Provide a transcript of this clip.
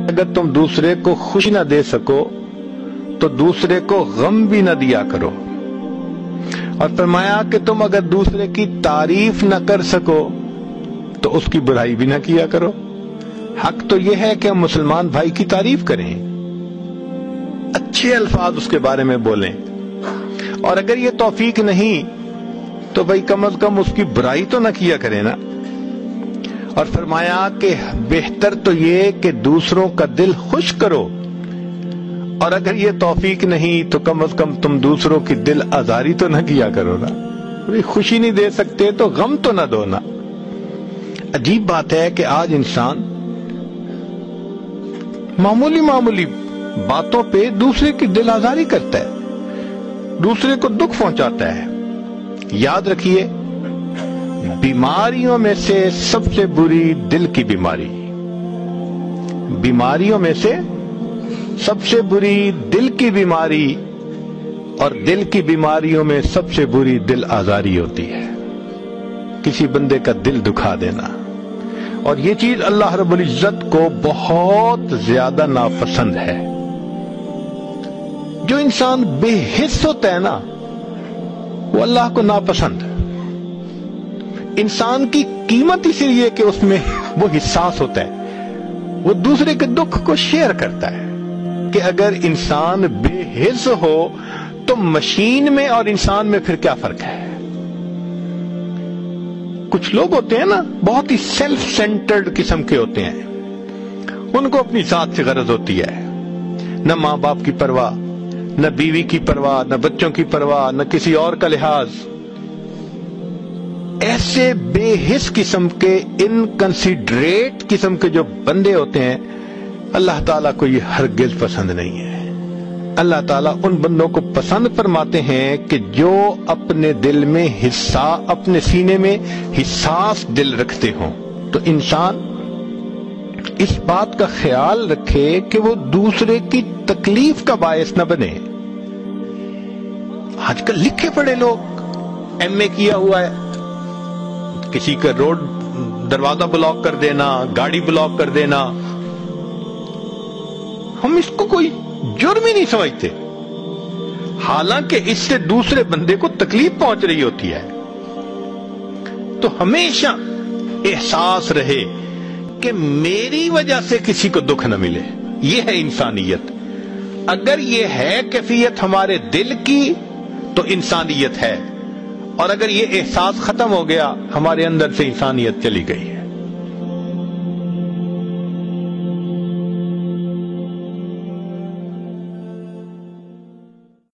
اگر تم دوسرے کو خوشی نہ دے سکو تو دوسرے کو غم بھی نہ دیا کرو، اور فرمایا کہ تم اگر دوسرے کی تعریف نہ کر سکو تو اس کی برائی بھی نہ کیا کرو۔ حق تو یہ ہے کہ ہم مسلمان بھائی کی تعریف کریں، اچھے الفاظ اس کے بارے میں بولیں، اور اگر یہ توفیق نہیں تو بھائی کم از کم اس کی برائی تو نہ کیا کریں نا۔ اور فرمایا کہ بہتر تو یہ کہ دوسروں کا دل خوش کرو، اور اگر یہ توفیق نہیں تو کم از کم تم دوسروں کی دل آزاری تو نہ کیا کرو نا۔ خوشی نہیں دے سکتے تو غم تو نہ دو نا۔ عجیب بات ہے کہ آج انسان معمولی باتوں پہ دوسرے کی دل آزاری کرتا ہے، دوسرے کو دکھ پہنچاتا ہے۔ یاد رکھیے، بیماریوں میں سے سب سے بری دل کی بیماری، بیماریوں میں سے سب سے بری دل کی بیماری، اور دل کی بیماریوں میں سب سے بری دل آزاری ہوتی ہے، کسی بندے کا دل دکھا دینا۔ اور یہ چیز اللہ رب العزت کو بہت زیادہ ناپسند ہے۔ جو انسان بے حس ہوتا ہے نا، وہ اللہ کو ناپسند ہے۔ انسان کی قیمت اسی لیے کہ اس میں وہ حساس ہوتا ہے، وہ دوسرے کے دکھ کو شیئر کرتا ہے۔ کہ اگر انسان بے حس ہو تو مشین میں اور انسان میں پھر کیا فرق ہے؟ کچھ لوگ ہوتے ہیں نا بہت ہی سیلف سینٹرڈ قسم کے ہوتے ہیں، ان کو اپنی ذات سے غرض ہوتی ہے، نہ ماں باپ کی پرواہ، نہ بیوی کی پرواہ، نہ بچوں کی پرواہ، نہ کسی اور کا لحاظ۔ ایسے بے حس قسم کے انکنسیڈریٹ قسم کے جو بندے ہوتے ہیں، اللہ تعالیٰ کو یہ ہرگز پسند نہیں ہے۔ اللہ تعالیٰ ان بندوں کو پسند فرماتے ہیں کہ جو اپنے دل میں اپنے سینے میں حساس دل رکھتے ہوں۔ تو انسان اس بات کا خیال رکھے کہ وہ دوسرے کی تکلیف کا باعث نہ بنے۔ آج کل لکھے پڑے لوگ، ایم اے کیا ہوا ہے، کسی کا روڈ دروازہ بلاک کر دینا، گاڑی بلاک کر دینا، ہم اس کو کوئی جرم ہی نہیں سمجھتے، حالانکہ اس سے دوسرے بندے کو تکلیف پہنچ رہی ہوتی ہے۔ تو ہمیشہ احساس رہے کہ میری وجہ سے کسی کو دکھ نہ ملے، یہ ہے انسانیت۔ اگر یہ ہے کیفیت ہمارے دل کی تو انسانیت ہے، اور اگر یہ احساس ختم ہو گیا ہمارے اندر سے انسانیت چلی گئی۔